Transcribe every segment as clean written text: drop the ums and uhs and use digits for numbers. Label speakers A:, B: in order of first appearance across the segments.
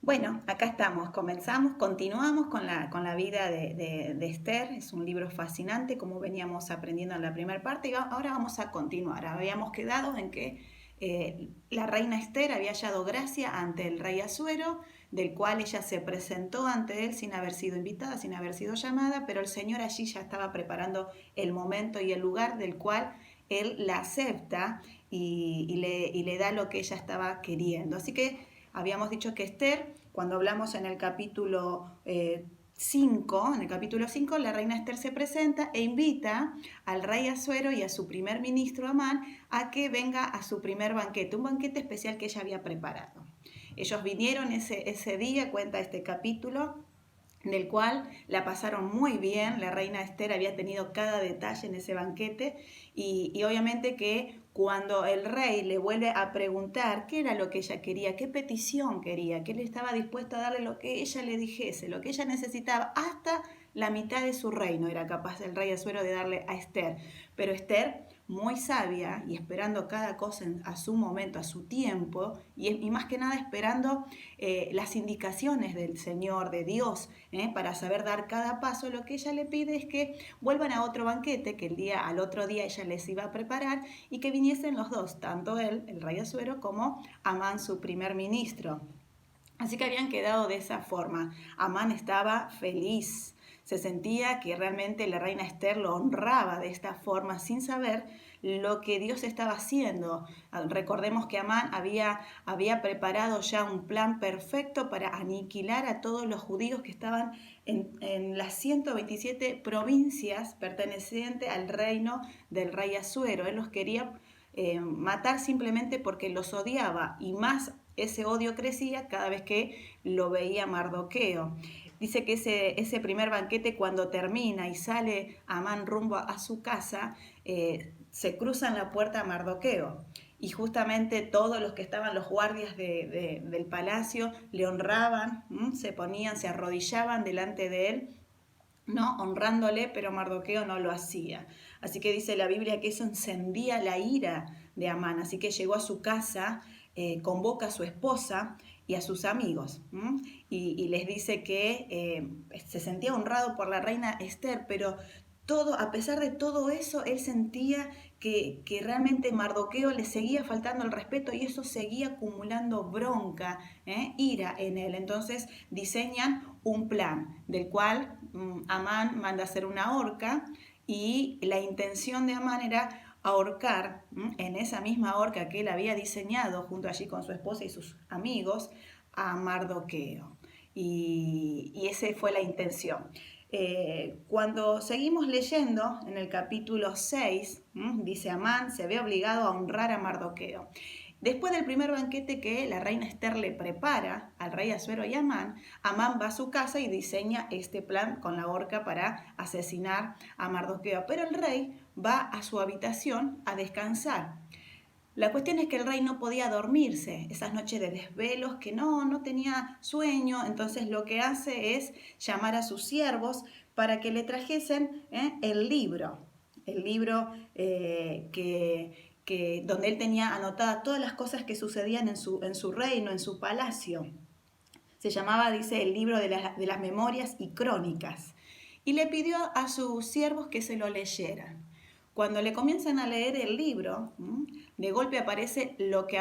A: Bueno, acá estamos, continuamos con la vida de Esther. Es un libro fascinante, como veníamos aprendiendo en la primera parte, y ahora vamos a continuar. Habíamos quedado en que la reina Esther había hallado gracia ante el rey Asuero, del cual ella se presentó ante él sin haber sido invitada, sin haber sido llamada, pero el Señor allí ya estaba preparando el momento y el lugar del cual él la acepta y le da lo que ella estaba queriendo. Así que habíamos dicho que Esther, cuando hablamos en el capítulo 5, en el capítulo 5, la reina Esther se presenta e invita al rey Asuero y a su primer ministro Amán a que venga a su primer banquete, un banquete especial que ella había preparado. Ellos vinieron ese día, cuenta este capítulo, del cual la pasaron muy bien. La reina Esther había tenido cada detalle en ese banquete y obviamente que cuando el rey le vuelve a preguntar qué era lo que ella quería, qué petición quería, que él estaba dispuesto a darle lo que ella le dijese, lo que ella necesitaba, hasta la mitad de su reino era capaz el rey Asuero de darle a Esther. Pero Esther, muy sabia y esperando cada cosa a su momento, a su tiempo, y más que nada esperando las indicaciones del Señor, de Dios, para saber dar cada paso, lo que ella le pide es que vuelvan a otro banquete que al otro día ella les iba a preparar y que viniesen los dos, tanto él, el rey Asuero, como Amán, su primer ministro. Así que habían quedado de esa forma. Amán estaba feliz. Se sentía que realmente la reina Esther lo honraba de esta forma sin saber lo que Dios estaba haciendo. Recordemos que Amán había preparado ya un plan perfecto para aniquilar a todos los judíos que estaban en las 127 provincias pertenecientes al reino del rey Asuero. Él los quería matar simplemente porque los odiaba, y más ese odio crecía cada vez que lo veía Mardoqueo. Dice que ese primer banquete, cuando termina y sale Amán rumbo a su casa, se cruza en la puerta a Mardoqueo. Y justamente todos los que estaban, los guardias del palacio, le honraban, se arrodillaban delante de él, ¿no? Honrándole, pero Mardoqueo no lo hacía. Así que dice la Biblia que eso encendía la ira de Amán. Así que llegó a su casa, convoca a su esposa y a sus amigos, y les dice que se sentía honrado por la reina Esther, pero a pesar de todo eso, él sentía que realmente Mardoqueo le seguía faltando el respeto y eso seguía acumulando bronca, ira en él. Entonces diseñan un plan del cual Amán manda a hacer una horca, y la intención de Amán era ahorcar en esa misma horca que él había diseñado junto allí con su esposa y sus amigos a Mardoqueo. Y esa fue la intención. Cuando seguimos leyendo en el capítulo 6, dice Amán se ve obligado a honrar a Mardoqueo. Después del primer banquete que la reina Esther le prepara al rey Asuero y Amán, Amán va a su casa y diseña este plan con la horca para asesinar a Mardoqueo. Pero el rey va a su habitación a descansar. La cuestión es que el rey no podía dormirse, esas noches de desvelos, que no tenía sueño. Entonces lo que hace es llamar a sus siervos para que le trajesen el libro donde él tenía anotadas todas las cosas que sucedían en su reino, en su palacio. Se llamaba, dice, el libro de las memorias y crónicas. Y le pidió a sus siervos que se lo leyeran. Cuando le comienzan a leer el libro, de golpe aparece lo que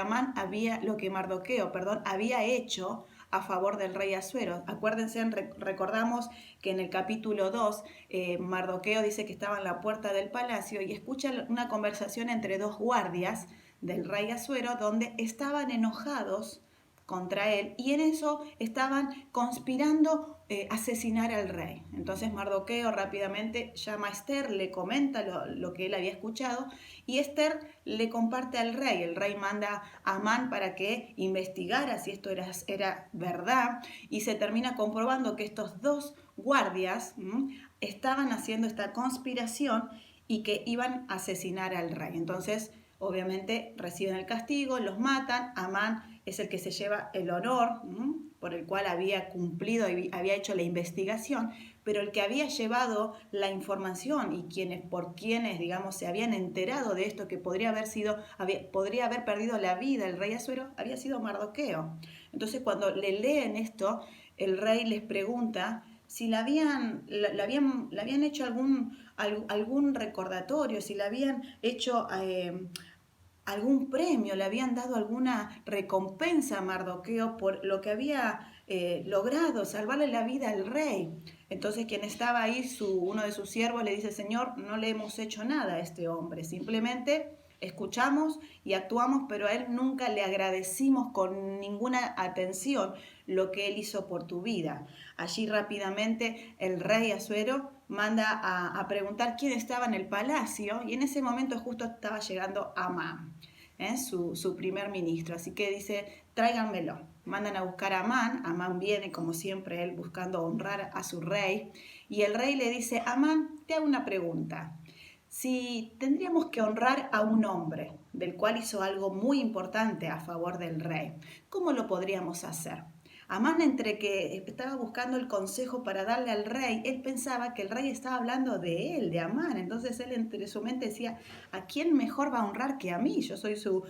A: Mardoqueo, había hecho a favor del rey Asuero. Acuérdense, recordamos que en el capítulo 2, Mardoqueo dice que estaba en la puerta del palacio y escucha una conversación entre dos guardias del rey Asuero donde estaban enojados contra él, y en eso estaban conspirando asesinar al rey. Entonces Mardoqueo rápidamente llama a Esther, le comenta lo que él había escuchado, y Esther le comparte al rey. El rey manda a Amán para que investigara si esto era verdad, y se termina comprobando que estos dos guardias estaban haciendo esta conspiración y que iban a asesinar al rey. Entonces obviamente reciben el castigo, los matan. Amán es el que se lleva el honor, por el cual había cumplido y había hecho la investigación, pero el que había llevado la información y por quienes, digamos, se habían enterado de esto, que podría haber perdido la vida el rey Asuero, había sido Mardoqueo. Entonces, cuando le leen esto, el rey les pregunta si le habían hecho algún recordatorio, si le habían hecho algún premio, le habían dado alguna recompensa a Mardoqueo por lo que había logrado, salvarle la vida al rey. Entonces quien estaba ahí, uno de sus siervos, le dice: Señor, no le hemos hecho nada a este hombre, simplemente escuchamos y actuamos, pero a él nunca le agradecimos con ninguna atención lo que él hizo por tu vida. Allí rápidamente el rey Asuero manda a preguntar quién estaba en el palacio, y en ese momento justo estaba llegando Amán, su primer ministro. Así que dice: tráiganmelo. Mandan a buscar a Amán. Amán viene, como siempre, él buscando honrar a su rey. Y el rey le dice: Amán, te hago una pregunta. Si tendríamos que honrar a un hombre del cual hizo algo muy importante a favor del rey, ¿cómo lo podríamos hacer? Amán, entre que estaba buscando el consejo para darle al rey, él pensaba que el rey estaba hablando de él, de Amán. Entonces él entre su mente decía: ¿a quién mejor va a honrar que a mí? Yo soy su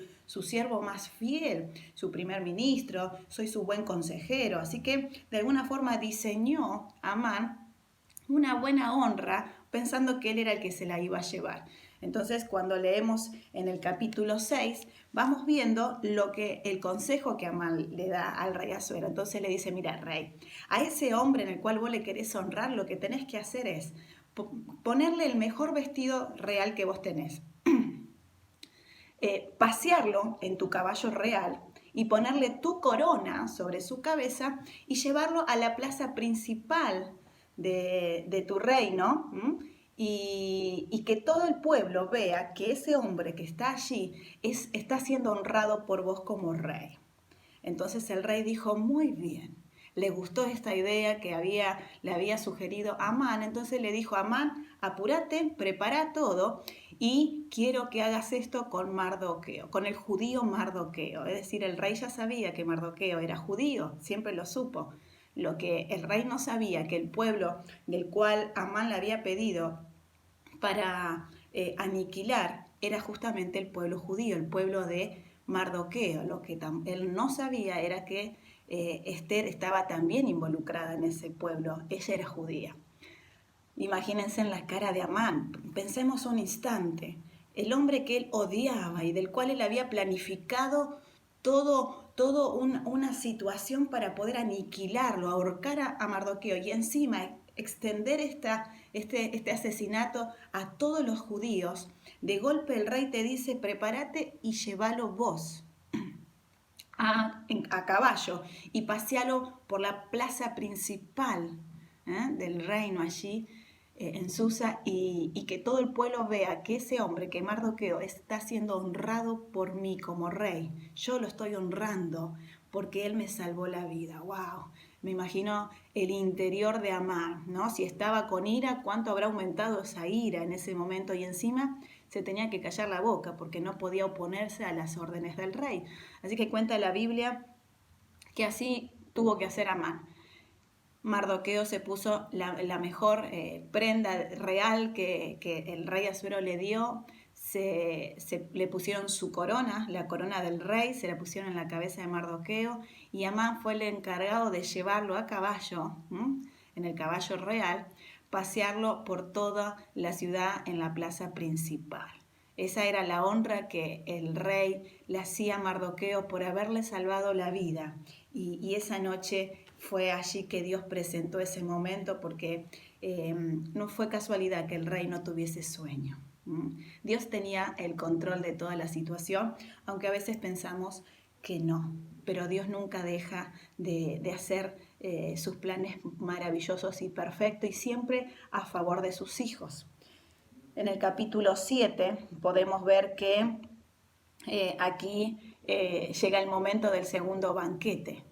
A: siervo más fiel, su primer ministro, soy su buen consejero. Así que de alguna forma diseñó Amán una buena honra pensando que él era el que se la iba a llevar. Entonces, cuando leemos en el capítulo 6, vamos viendo el consejo que Amán le da al rey Asuero. Entonces le dice: mira, rey, a ese hombre en el cual vos le querés honrar, lo que tenés que hacer es ponerle el mejor vestido real que vos tenés, pasearlo en tu caballo real y ponerle tu corona sobre su cabeza y llevarlo a la plaza principal de tu reino, y que todo el pueblo vea que ese hombre que está allí está siendo honrado por vos como rey. Entonces el rey dijo: muy bien. Le gustó esta idea que le había sugerido Amán. Entonces le dijo a Amán: apúrate, prepara todo y quiero que hagas esto con Mardoqueo, con el judío Mardoqueo. Es decir, el rey ya sabía que Mardoqueo era judío, siempre lo supo. Lo que el rey no sabía, que el pueblo del cual Amán le había pedido para aniquilar, era justamente el pueblo judío, el pueblo de Mardoqueo. Lo que él no sabía era que Esther estaba también involucrada en ese pueblo. Ella era judía. Imagínense en la cara de Amán. Pensemos un instante. El hombre que él odiaba y del cual él había planificado todo una situación para poder aniquilarlo, ahorcar a Mardoqueo, y encima extender este asesinato a todos los judíos. De golpe el rey te dice: prepárate y llévalo vos a caballo y pasealo por la plaza principal del reino allí en Susa, y que todo el pueblo vea que ese hombre, que Mardoqueo, está siendo honrado por mí como rey. Yo lo estoy honrando porque él me salvó la vida. ¡Wow! Me imagino el interior de Amán, ¿no? Si estaba con ira, ¿cuánto habrá aumentado esa ira en ese momento? Y encima se tenía que callar la boca porque no podía oponerse a las órdenes del rey. Así que cuenta la Biblia que así tuvo que hacer Amán. Mardoqueo se puso la mejor prenda real que el rey Asuero le dio. Le pusieron su corona, la corona del rey, se la pusieron en la cabeza de Mardoqueo, y Amán fue el encargado de llevarlo a caballo, en el caballo real, pasearlo por toda la ciudad en la plaza principal. Esa era la honra que el rey le hacía a Mardoqueo por haberle salvado la vida. Y esa noche fue allí que Dios presentó ese momento, porque no fue casualidad que el rey no tuviese sueño. Dios tenía el control de toda la situación, aunque a veces pensamos que no, pero Dios nunca deja de hacer sus planes maravillosos y perfectos, y siempre a favor de sus hijos. En el capítulo 7 podemos ver que aquí llega el momento del segundo banquete.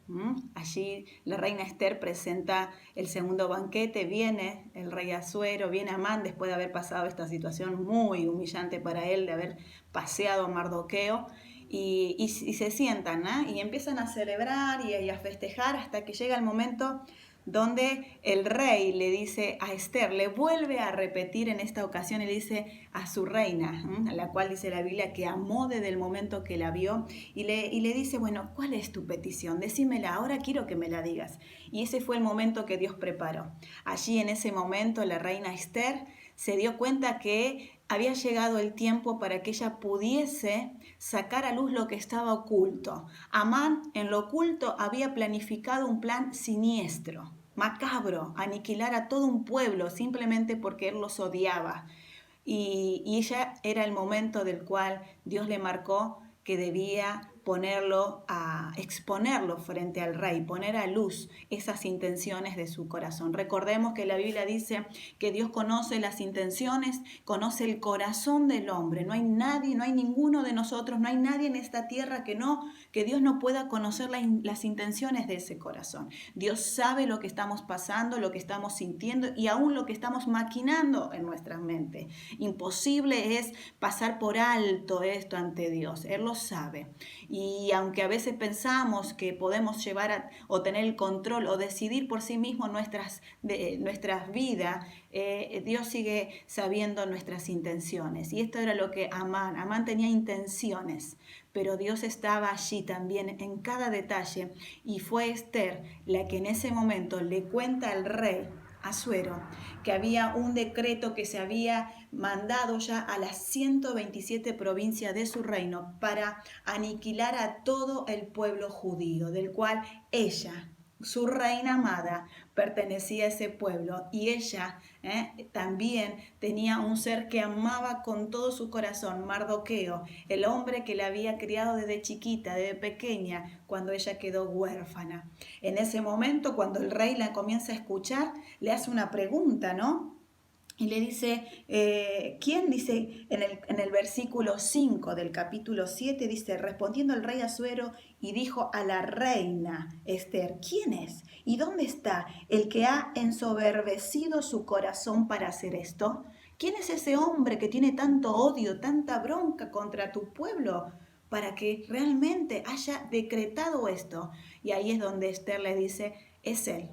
A: Allí la reina Esther presenta el segundo banquete. Viene el rey Asuero, viene Amán después de haber pasado esta situación muy humillante para él, de haber paseado a Mardoqueo, y se sientan, ¿no? Y empiezan a celebrar y a festejar hasta que llega el momento donde el rey le dice a Esther, le vuelve a repetir en esta ocasión, y le dice a su reina, a la cual dice la Biblia que amó desde el momento que la vio, y le dice, bueno, ¿cuál es tu petición? Decímela, ahora quiero que me la digas. Y ese fue el momento que Dios preparó. Allí en ese momento la reina Esther se dio cuenta que había llegado el tiempo para que ella pudiese sacar a luz lo que estaba oculto. Amán en lo oculto había planificado un plan siniestro, macabro, aniquilar a todo un pueblo simplemente porque él los odiaba. Y ella era el momento del cual Dios le marcó que debía exponerlo frente al rey, poner a luz esas intenciones de su corazón. Recordemos que la Biblia dice que Dios conoce las intenciones, conoce el corazón del hombre. No hay nadie, no hay ninguno de nosotros, no hay nadie en esta tierra que Dios no pueda conocer las intenciones de ese corazón. Dios sabe lo que estamos pasando, lo que estamos sintiendo y aún lo que estamos maquinando en nuestra mente. Imposible es pasar por alto esto ante Dios. Él lo sabe. Y aunque a veces pensamos que podemos llevar o tener el control o decidir por sí mismo nuestras vidas, Dios sigue sabiendo nuestras intenciones. Y esto era lo que Amán tenía intenciones, pero Dios estaba allí también en cada detalle. Y fue Esther la que en ese momento le cuenta al rey Asuero que había un decreto que se había mandado ya a las 127 provincias de su reino para aniquilar a todo el pueblo judío, del cual ella, su reina amada, pertenecía a ese pueblo, y ella también tenía un ser que amaba con todo su corazón, Mardoqueo, el hombre que la había criado desde chiquita, desde pequeña, cuando ella quedó huérfana. En ese momento, cuando el rey la comienza a escuchar, le hace una pregunta, ¿no? Y le dice, ¿quién? Dice en el versículo 5 del capítulo 7, dice, respondiendo el rey Asuero y dijo a la reina Esther, ¿quién es? ¿Y dónde está el que ha ensoberbecido su corazón para hacer esto? ¿Quién es ese hombre que tiene tanto odio, tanta bronca contra tu pueblo para que realmente haya decretado esto? Y ahí es donde Esther le dice, es él,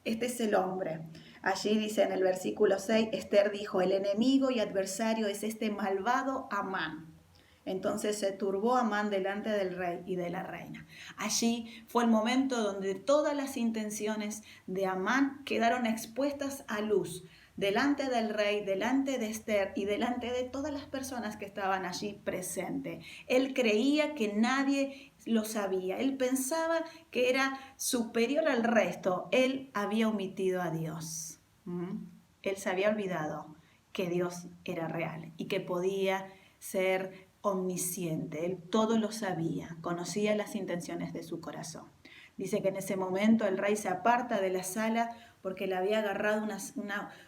A: este es el hombre. Allí dice en el versículo 6, Esther dijo, el enemigo y adversario es este malvado Amán. Entonces se turbó Amán delante del rey y de la reina. Allí fue el momento donde todas las intenciones de Amán quedaron expuestas a luz, delante del rey, delante de Esther y delante de todas las personas que estaban allí presentes. Él creía que nadie lo sabía. Él pensaba que era superior al resto. Él había omitido a Dios. Él se había olvidado que Dios era real y que podía ser omnisciente. Él todo lo sabía, conocía las intenciones de su corazón. Dice que en ese momento el rey se aparta de la sala porque le había agarrado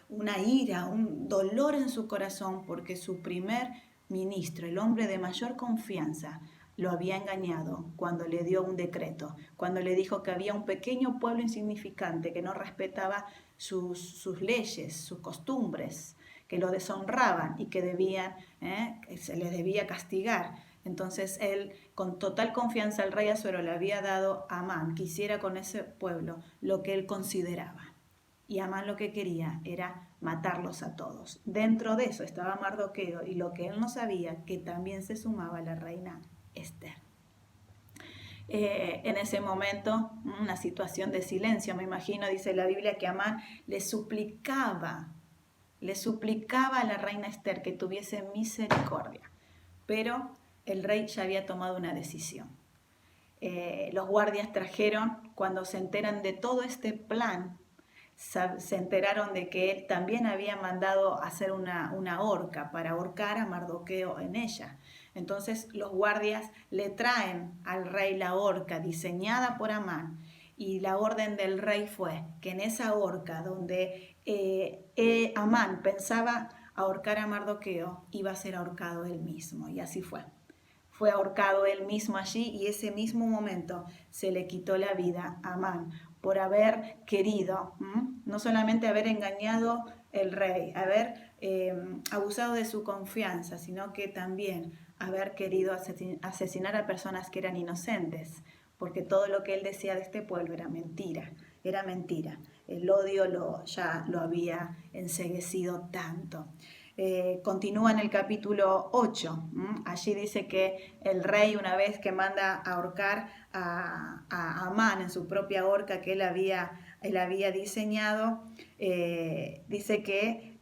A: una ira, un dolor en su corazón, porque su primer ministro, el hombre de mayor confianza, lo había engañado cuando le dio un decreto, cuando le dijo que había un pequeño pueblo insignificante que no respetaba sus leyes, sus costumbres, que lo deshonraban y que se les debía castigar. Entonces él, con total confianza, el rey Asuero le había dado a Amán que hiciera con ese pueblo lo que él consideraba. Y Amán lo que quería era matarlos a todos. Dentro de eso estaba Mardoqueo, y lo que él no sabía, que también se sumaba la reina Esther. En ese momento, una situación de silencio, me imagino, dice la Biblia, que Amán le suplicaba a la reina Esther que tuviese misericordia, pero el rey ya había tomado una decisión. Los guardias trajeron, cuando se enteran de todo este plan, se enteraron de que él también había mandado hacer una horca para ahorcar a Mardoqueo en ella. Entonces los guardias le traen al rey la horca diseñada por Amán, y la orden del rey fue que en esa horca donde Amán pensaba ahorcar a Mardoqueo, iba a ser ahorcado él mismo, y así fue. Fue ahorcado él mismo allí, y ese mismo momento se le quitó la vida a Amán por haber querido, no solamente haber engañado el rey, haber abusado de su confianza, sino que también haber querido asesinar a personas que eran inocentes, porque todo lo que él decía de este pueblo era mentira, era mentira. El odio ya lo había enceguecido tanto. Continúa en el capítulo 8. Allí dice que el rey, una vez que manda a ahorcar a Amán en su propia horca que él había diseñado, dice que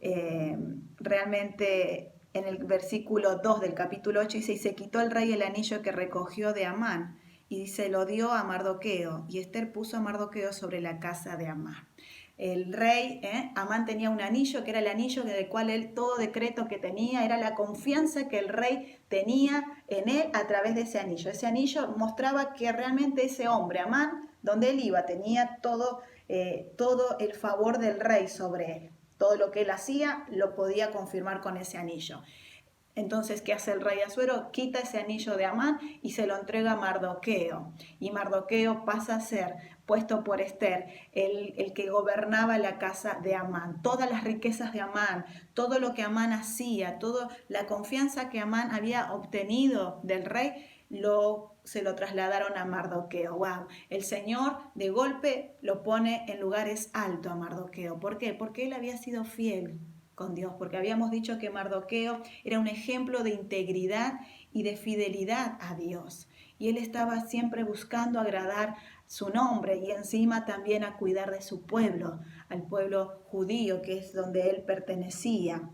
A: realmente en el versículo 2 del capítulo 8 dice: y se quitó el rey el anillo que recogió de Amán y se lo dio a Mardoqueo, y Ester puso a Mardoqueo sobre la casa de Amán. El rey, Amán tenía un anillo que era el anillo del cual él, todo decreto que tenía, era la confianza que el rey tenía en él a través de ese anillo. Ese anillo mostraba que realmente ese hombre, Amán, donde él iba, tenía todo el favor del rey sobre él. Todo lo que él hacía lo podía confirmar con ese anillo. Entonces, ¿qué hace el rey Asuero? Quita ese anillo de Amán y se lo entrega a Mardoqueo. Y Mardoqueo pasa a ser puesto por Ester el que gobernaba la casa de Amán. Todas las riquezas de Amán, todo lo que Amán hacía, toda la confianza que Amán había obtenido del rey, se lo trasladaron a Mardoqueo. Wow, el Señor de golpe lo pone en lugares altos a Mardoqueo. ¿Por qué? Porque él había sido fiel con Dios, porque habíamos dicho que Mardoqueo era un ejemplo de integridad y de fidelidad a Dios. Y él estaba siempre buscando agradar su nombre y encima también a cuidar de su pueblo, al pueblo judío, que es donde él pertenecía.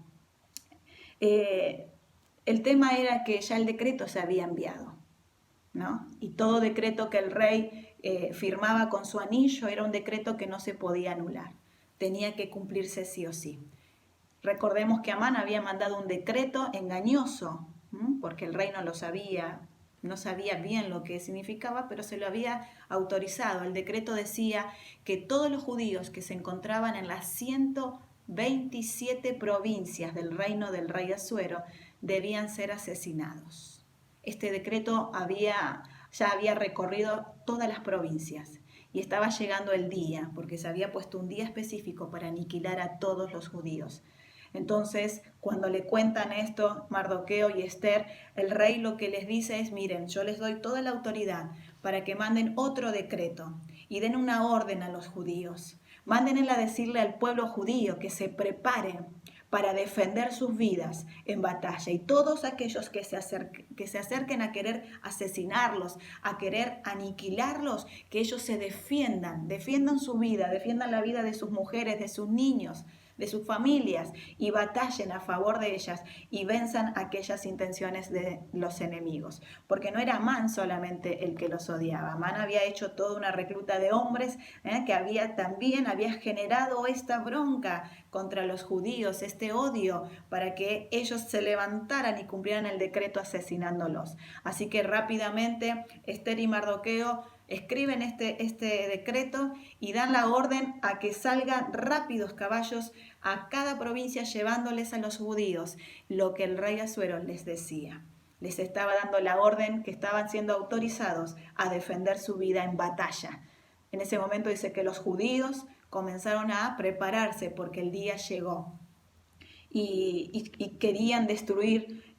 A: El tema era que ya el decreto se había enviado, ¿no? Y todo decreto que el rey firmaba con su anillo era un decreto que no se podía anular, tenía que cumplirse sí o sí. Recordemos que Amán había mandado un decreto engañoso, porque el rey no lo sabía, no sabía bien lo que significaba, pero se lo había autorizado. El decreto decía que todos los judíos que se encontraban en las 127 provincias del reino del rey Asuero debían ser asesinados. Este decreto ya había recorrido todas las provincias y estaba llegando el día, porque se había puesto un día específico para aniquilar a todos los judíos. Entonces, cuando le cuentan esto Mardoqueo y Ester, el rey lo que les dice es: miren, yo les doy toda la autoridad para que manden otro decreto y den una orden a los judíos. Mándenle a decirle al pueblo judío que se preparen para defender sus vidas en batalla, y todos aquellos que se acerquen a querer asesinarlos, a querer aniquilarlos, que ellos se defiendan su vida, defiendan la vida de sus mujeres, de sus niños, de sus familias, y batallen a favor de ellas y venzan aquellas intenciones de los enemigos. Porque no era Amán solamente el que los odiaba. Amán había hecho toda una recluta de hombres que también había generado esta bronca contra los judíos, este odio, para que ellos se levantaran y cumplieran el decreto asesinándolos. Así que rápidamente Ester y Mardoqueo escriben este decreto y dan la orden a que salgan rápidos caballos a cada provincia llevándoles a los judíos lo que el rey Asuero les decía. Les estaba dando la orden que estaban siendo autorizados a defender su vida en batalla. En ese momento dice que los judíos comenzaron a prepararse porque el día llegó y querían destruir,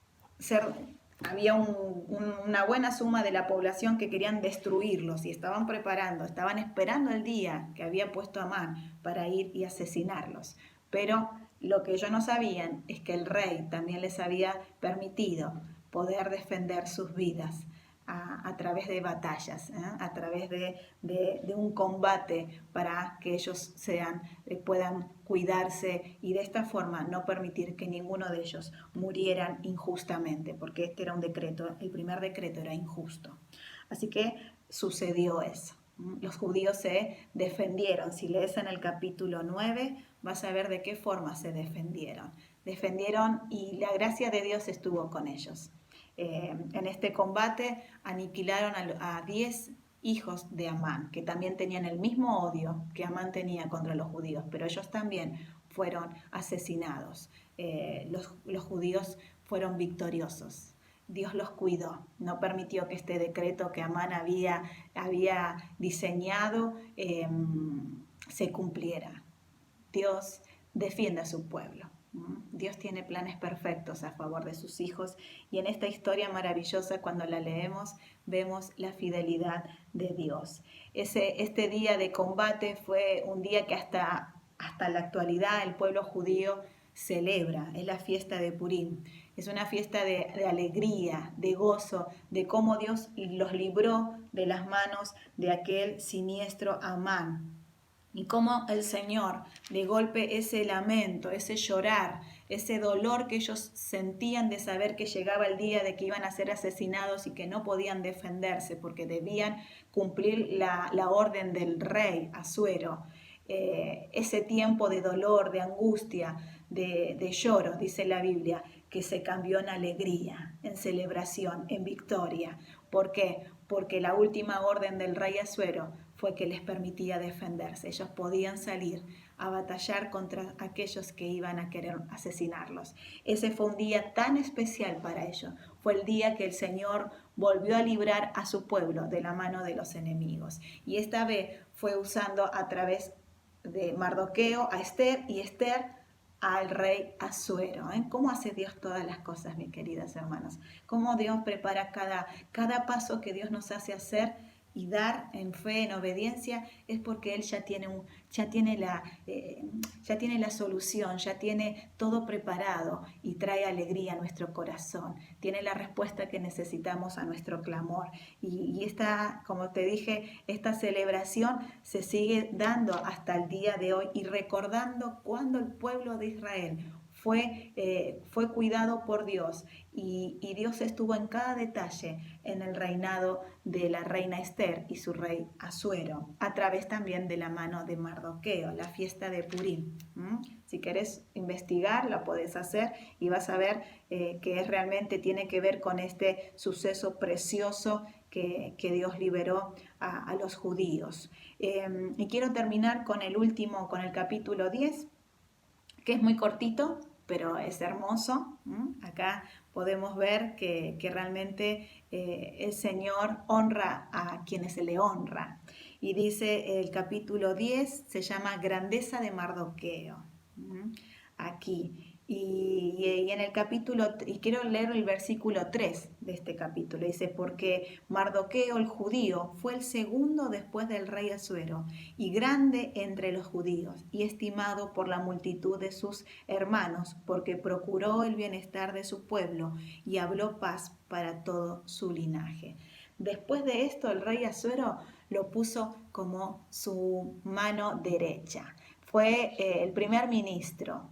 A: había una buena suma de la población que querían destruirlos y estaban preparando, estaban esperando el día que había puesto Amán para ir y asesinarlos. Pero lo que ellos no sabían es que el rey también les había permitido poder defender sus vidas a través de batallas, a través de un combate para que ellos puedan cuidarse y de esta forma no permitir que ninguno de ellos murieran injustamente, porque este era un decreto, el primer decreto era injusto. Así que sucedió eso. Los judíos se defendieron. Si lees en el capítulo 9, vas a ver de qué forma se defendieron. Defendieron y la gracia de Dios estuvo con ellos. En este combate aniquilaron a 10 hijos de Amán, que también tenían el mismo odio que Amán tenía contra los judíos, pero ellos también fueron asesinados. Los judíos fueron victoriosos. Dios los cuidó, no permitió que este decreto que Amán había diseñado se cumpliera. Dios defiende a su pueblo. Dios tiene planes perfectos a favor de sus hijos y en esta historia maravillosa cuando la leemos vemos la fidelidad de Dios. Este día de combate fue un día que hasta la actualidad el pueblo judío celebra, es la fiesta de Purim. Es una fiesta de alegría, de gozo, de cómo Dios los libró de las manos de aquel siniestro Amán. Y cómo el Señor, de golpe, ese lamento, ese llorar, ese dolor que ellos sentían de saber que llegaba el día de que iban a ser asesinados y que no podían defenderse porque debían cumplir la orden del rey Asuero. Ese tiempo de dolor, de angustia, de lloro, dice la Biblia, que se cambió en alegría, en celebración, en victoria. ¿Por qué? Porque la última orden del rey Asuero fue que les permitía defenderse. Ellos podían salir a batallar contra aquellos que iban a querer asesinarlos. Ese fue un día tan especial para ellos. Fue el día que el Señor volvió a librar a su pueblo de la mano de los enemigos. Y esta vez fue usando a través de Mardoqueo a Esther y Esther al rey Asuero. ¿Cómo hace Dios todas las cosas, mis queridas hermanas? Cómo Dios prepara cada paso que Dios nos hace hacer y dar en fe, en obediencia, es porque Él ya tiene la solución, ya tiene todo preparado y trae alegría a nuestro corazón. Tiene la respuesta que necesitamos a nuestro clamor. Y esta, como te dije, esta celebración se sigue dando hasta el día de hoy y recordando cuando el pueblo de Israel fue cuidado por Dios y Dios estuvo en cada detalle en el reinado de la reina Esther y su rey Asuero, a través también de la mano de Mardoqueo, la fiesta de Purim. Si querés investigar, la podés hacer y vas a ver que realmente tiene que ver con este suceso precioso que Dios liberó a los judíos. Y quiero terminar con el capítulo 10, que es muy cortito, pero es hermoso. Acá podemos ver que realmente el Señor honra a quienes se le honra. Y dice el capítulo 10, se llama Grandeza de Mardoqueo. Aquí. Y en el capítulo, y quiero leer el versículo 3 de este capítulo, dice, porque Mardoqueo el judío fue el segundo después del rey Asuero, y grande entre los judíos, y estimado por la multitud de sus hermanos, porque procuró el bienestar de su pueblo, y habló paz para todo su linaje. Después de esto, el rey Asuero lo puso como su mano derecha. Fue el primer ministro.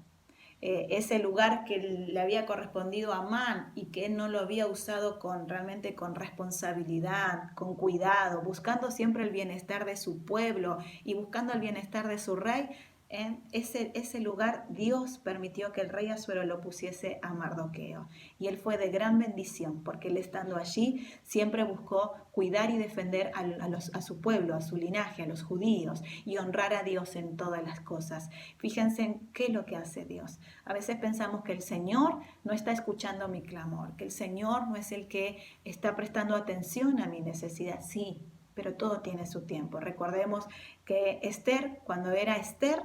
A: Ese lugar que le había correspondido a Amán y que él no lo había usado realmente con responsabilidad, con cuidado, buscando siempre el bienestar de su pueblo y buscando el bienestar de su rey. Ese lugar Dios permitió que el rey Asuero lo pusiese a Mardoqueo y él fue de gran bendición porque él estando allí siempre buscó cuidar y defender a su pueblo, a su linaje, a los judíos y honrar a Dios en todas las cosas. Fíjense en qué es lo que hace Dios. A veces pensamos que el Señor no está escuchando mi clamor, que el Señor no es el que está prestando atención a mi necesidad. Sí, pero todo tiene su tiempo. Recordemos que Esther, cuando era Esther,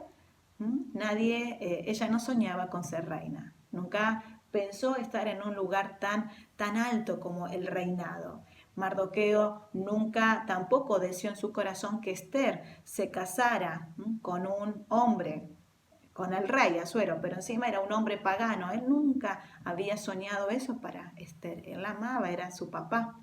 A: ella no soñaba con ser reina, nunca pensó estar en un lugar tan alto como el reinado. Mardoqueo nunca tampoco deseó en su corazón que Esther se casara con un hombre, con el rey Asuero, pero encima era un hombre pagano. Él nunca había soñado eso para Esther, él la amaba, era su papá.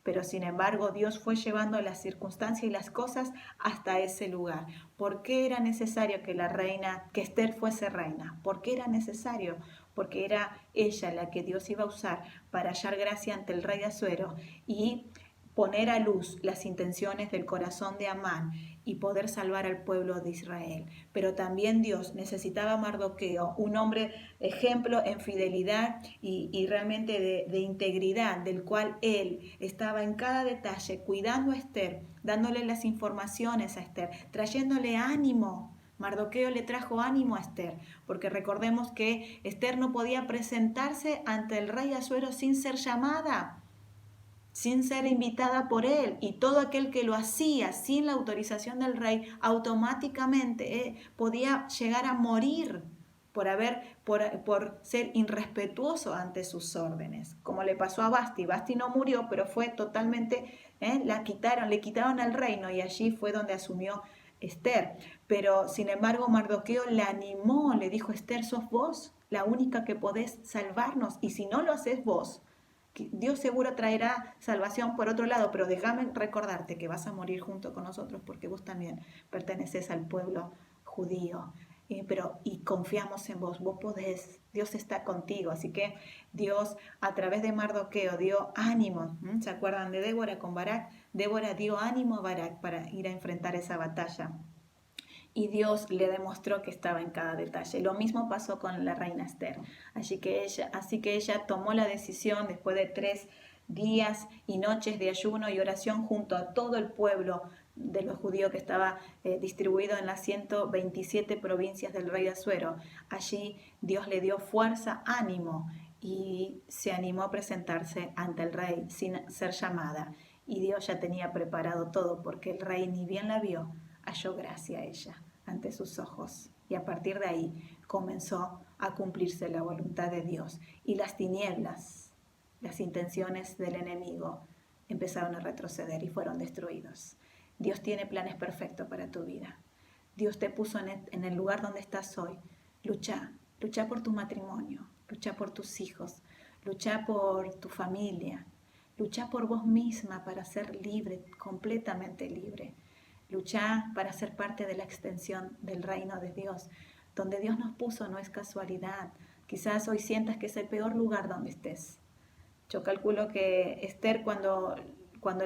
A: Pero sin embargo Dios fue llevando las circunstancias y las cosas hasta ese lugar. ¿Por qué era necesario que Esther fuese reina? ¿Por qué era necesario? Porque era ella la que Dios iba a usar para hallar gracia ante el rey Asuero y poner a luz las intenciones del corazón de Amán y poder salvar al pueblo de Israel. Pero también Dios necesitaba a Mardoqueo, un hombre ejemplo en fidelidad y realmente de integridad, del cual él estaba en cada detalle cuidando a Esther, dándole las informaciones a Esther, trayéndole ánimo. Mardoqueo le trajo ánimo a Esther, porque recordemos que Esther no podía presentarse ante el rey Asuero sin ser llamada, sin ser invitada por él, y todo aquel que lo hacía sin la autorización del rey automáticamente podía llegar a morir. por ser irrespetuoso ante sus órdenes, como le pasó a Basti. Basti no murió, pero fue totalmente, le quitaron el reino y allí fue donde asumió Esther. Pero sin embargo Mardoqueo la animó, le dijo: Esther, sos vos la única que podés salvarnos, y si no lo haces vos, Dios seguro traerá salvación por otro lado, pero déjame recordarte que vas a morir junto con nosotros porque vos también perteneces al pueblo judío. Y confiamos en vos, vos podés, Dios está contigo. Así que Dios, a través de Mardoqueo, dio ánimo. ¿Se acuerdan de Débora con Barak? Débora dio ánimo a Barak para ir a enfrentar esa batalla. Y Dios le demostró que estaba en cada detalle. Lo mismo pasó con la reina Esther. Así que ella tomó la decisión, después de 3 días y noches de ayuno y oración junto a todo el pueblo de los judíos que estaba distribuido en las 127 provincias del rey de Asuero. Allí Dios le dio fuerza, ánimo, y se animó a presentarse ante el rey sin ser llamada. Y Dios ya tenía preparado todo, porque el rey ni bien la vio, halló gracia a ella ante sus ojos. Y a partir de ahí comenzó a cumplirse la voluntad de Dios. Y las tinieblas, las intenciones del enemigo, empezaron a retroceder y fueron destruidos. Dios tiene planes perfectos para tu vida. Dios te puso en el lugar donde estás hoy. Lucha por tu matrimonio, lucha por tus hijos, lucha por tu familia, lucha por vos misma para ser libre, completamente libre. Lucha para ser parte de la extensión del reino de Dios. Donde Dios nos puso no es casualidad. Quizás hoy sientas que es el peor lugar donde estés. Yo calculo que Esther, cuando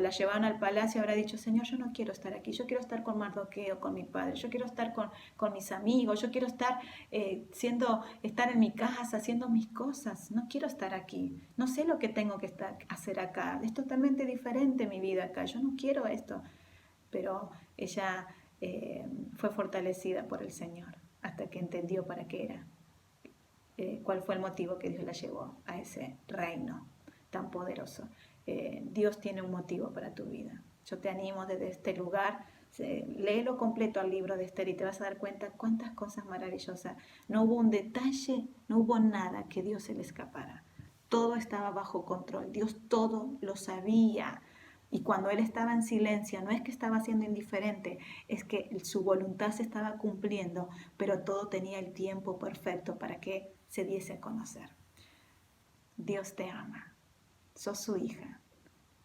A: la llevaron al palacio, habrá dicho: Señor, yo no quiero estar aquí, yo quiero estar con Mardoqueo, con mi padre, yo quiero estar con mis amigos, yo quiero estar estar en mi casa haciendo mis cosas, no quiero estar aquí, no sé lo que tengo que hacer acá, es totalmente diferente mi vida acá, yo no quiero esto. Pero ella fue fortalecida por el Señor hasta que entendió para qué era, cuál fue el motivo que Dios la llevó a ese reino tan poderoso. Dios tiene un motivo para tu vida. Yo te animo desde este lugar, léelo completo al libro de Esther y te vas a dar cuenta cuántas cosas maravillosas. No hubo un detalle, no hubo nada que Dios se le escapara. Todo estaba bajo control, Dios todo lo sabía. Y cuando él estaba en silencio, no es que estaba siendo indiferente, es que su voluntad se estaba cumpliendo, pero todo tenía el tiempo perfecto para que se diese a conocer. Dios te ama, sos su hija,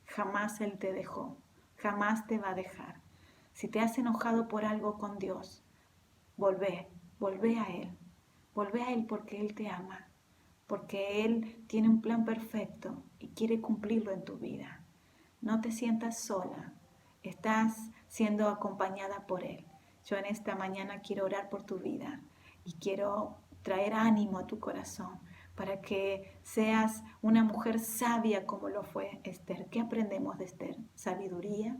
A: jamás Él te dejó, jamás te va a dejar. Si te has enojado por algo con Dios, volvé a Él porque Él te ama, porque Él tiene un plan perfecto y quiere cumplirlo en tu vida. No te sientas sola, estás siendo acompañada por Él. Yo en esta mañana quiero orar por tu vida y quiero traer ánimo a tu corazón para que seas una mujer sabia como lo fue Esther. ¿Qué aprendemos de Esther? Sabiduría,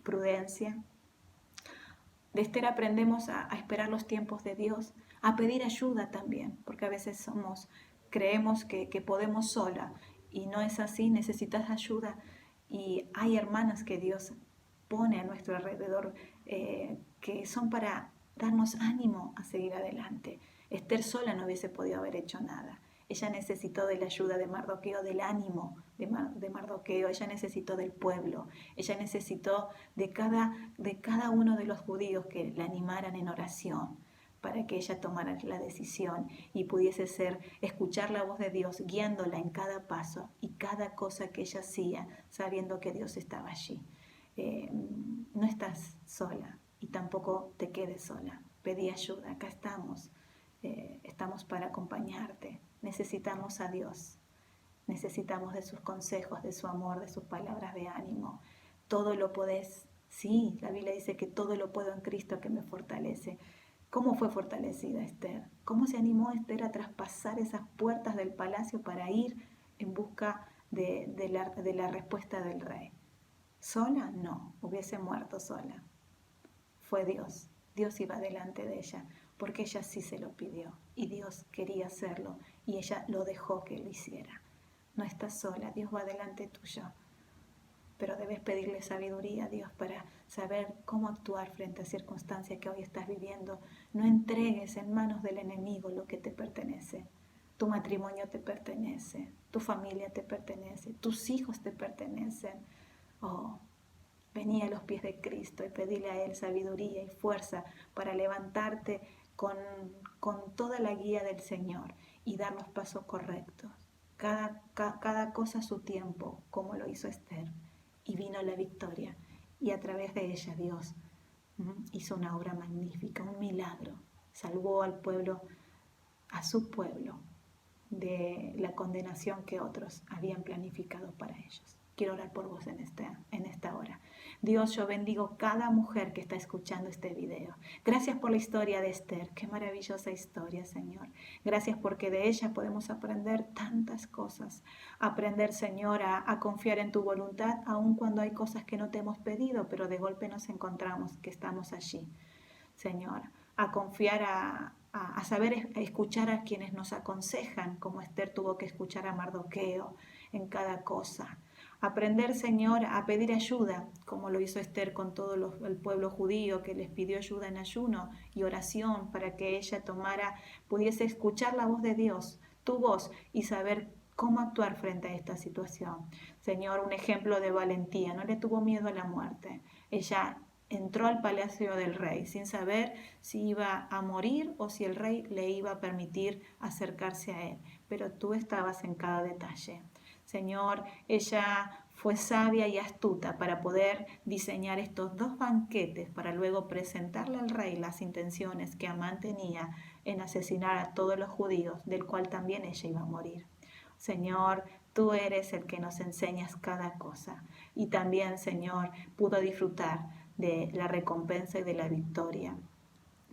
A: prudencia. De Esther aprendemos a esperar los tiempos de Dios, a pedir ayuda también, porque a veces creemos que podemos sola y no es así, necesitas ayuda. Y hay hermanas que Dios pone a nuestro alrededor que son para darnos ánimo a seguir adelante. Esther sola no hubiese podido haber hecho nada. Ella necesitó de la ayuda de Mardoqueo, del ánimo de Mardoqueo. Ella necesitó del pueblo. Ella necesitó de cada uno de los judíos que la animaran en oración para que ella tomara la decisión y pudiese escuchar la voz de Dios, guiándola en cada paso y cada cosa que ella hacía, sabiendo que Dios estaba allí. No estás sola y tampoco te quedes sola. Pedí ayuda, acá estamos. Estamos para acompañarte. Necesitamos a Dios. Necesitamos de sus consejos, de su amor, de sus palabras de ánimo. Todo lo podés. Sí, la Biblia dice que todo lo puedo en Cristo que me fortalece. ¿Cómo fue fortalecida Esther? ¿Cómo se animó Esther a traspasar esas puertas del palacio para ir en busca de la respuesta del rey? ¿Sola? No, hubiese muerto sola. Fue Dios. Dios iba delante de ella, porque ella sí se lo pidió y Dios quería hacerlo y ella lo dejó que lo hiciera. No estás sola, Dios va delante tuyo. pero debes pedirle sabiduría a Dios para saber cómo actuar frente a circunstancias que hoy estás viviendo. No entregues en manos del enemigo lo que te pertenece. Tu matrimonio te pertenece, tu familia te pertenece, tus hijos te pertenecen. Oh, vení a los pies de Cristo y pedile a Él sabiduría y fuerza para levantarte con, con toda la guía del Señor y dar los pasos correctos. Cada cosa a su tiempo, como lo hizo Esther. Y vino la victoria. Y a través de ella Dios hizo una obra magnífica, un milagro. Salvó al pueblo, a su pueblo, de la condenación que otros habían planificado para ellos. Quiero orar por vos en esta hora. Dios, yo bendigo cada mujer que está escuchando este video. Gracias por la historia de Esther. Qué maravillosa historia, Señor. Gracias porque de ella podemos aprender tantas cosas. Aprender, Señor, a confiar en tu voluntad, aun cuando hay cosas que no te hemos pedido, pero de golpe nos encontramos que estamos allí. Señor, a confiar, a saber escuchar a quienes nos aconsejan, como Esther tuvo que escuchar a Mardoqueo en cada cosa. Aprender, Señor, a pedir ayuda, como lo hizo Esther con todo el pueblo judío, que les pidió ayuda en ayuno y oración para que ella pudiese escuchar la voz de Dios, tu voz, y saber cómo actuar frente a esta situación. Señor, un ejemplo de valentía, no le tuvo miedo a la muerte. Ella entró al palacio del rey sin saber si iba a morir o si el rey le iba a permitir acercarse a él, pero tú estabas en cada detalle. Señor, ella fue sabia y astuta para poder diseñar estos 2 banquetes para luego presentarle al rey las intenciones que Amán tenía en asesinar a todos los judíos, del cual también ella iba a morir. Señor, tú eres el que nos enseñas cada cosa. Y también, Señor, pudo disfrutar de la recompensa y de la victoria.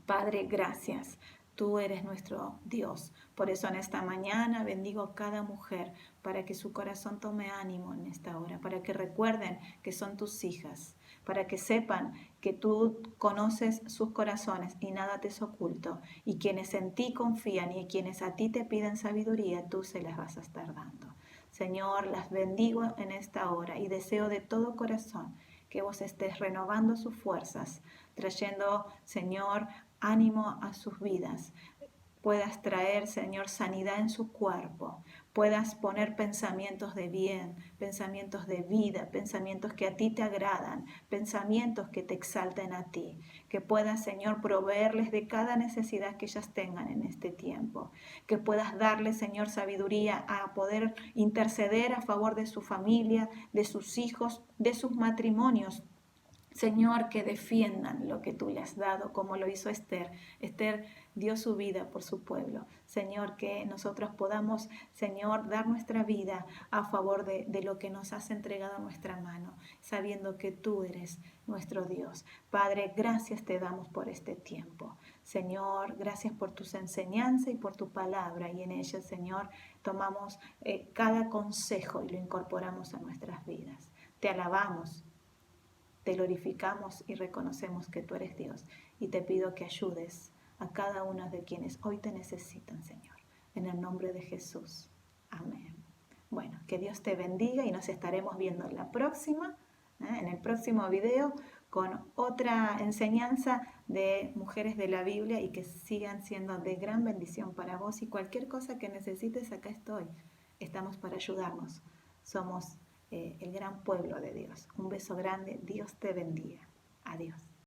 A: Padre, gracias. Tú eres nuestro Dios. Por eso en esta mañana bendigo a cada mujer para que su corazón tome ánimo en esta hora, para que recuerden que son tus hijas, para que sepan que tú conoces sus corazones y nada te es oculto. Y quienes en ti confían y quienes a ti te piden sabiduría, tú se las vas a estar dando. Señor, las bendigo en esta hora y deseo de todo corazón que vos estés renovando sus fuerzas, trayendo, Señor, ánimo a sus vidas, puedas traer, Señor, sanidad en su cuerpo, puedas poner pensamientos de bien, pensamientos de vida, pensamientos que a ti te agradan, pensamientos que te exalten a ti, que puedas, Señor, proveerles de cada necesidad que ellas tengan en este tiempo, que puedas darles, Señor, sabiduría a poder interceder a favor de su familia, de sus hijos, de sus matrimonios. Señor, que defiendan lo que tú le has dado, como lo hizo Esther. Esther dio su vida por su pueblo. Señor, que nosotros podamos, Señor, dar nuestra vida a favor de lo que nos has entregado a nuestra mano, sabiendo que tú eres nuestro Dios. Padre, gracias te damos por este tiempo. Señor, gracias por tus enseñanzas y por tu palabra. Y en ella, Señor, tomamos cada consejo y lo incorporamos a nuestras vidas. Te alabamos. Te glorificamos y reconocemos que tú eres Dios y te pido que ayudes a cada uno de quienes hoy te necesitan, Señor. En el nombre de Jesús. Amén. Bueno, que Dios te bendiga y nos estaremos viendo en la próxima, en el próximo video con otra enseñanza de mujeres de la Biblia y que sigan siendo de gran bendición para vos y cualquier cosa que necesites, acá estoy. Estamos para ayudarnos. Somos el gran pueblo de Dios. Un beso grande. Dios te bendiga. Adiós.